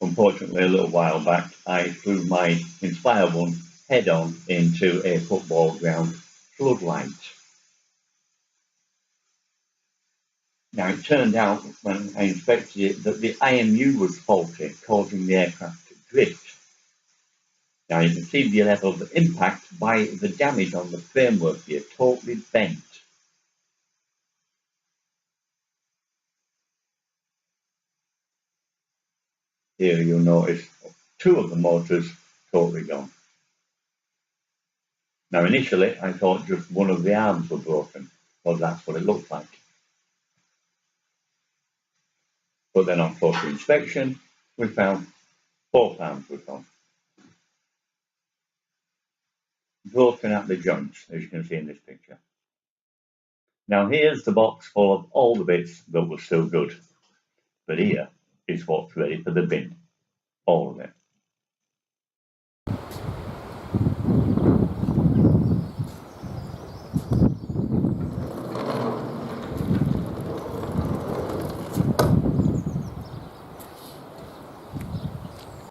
Unfortunately, a little while back, I threw my Inspire one head-on into a football ground floodlight. Now, it turned out when I inspected it that the IMU was faulty, causing the aircraft to drift. Now, you can see the level of impact by the damage on the framework here, totally bent. Here you'll notice two of the motors totally gone. Now, initially, I thought just one of the arms were broken, well, that's what it looked like. But then on closer inspection, we found both arms were gone. Broken at the joints, as you can see in this picture. Now, here's the box full of all the bits that were still good. But here is what's ready for the bin, all of it.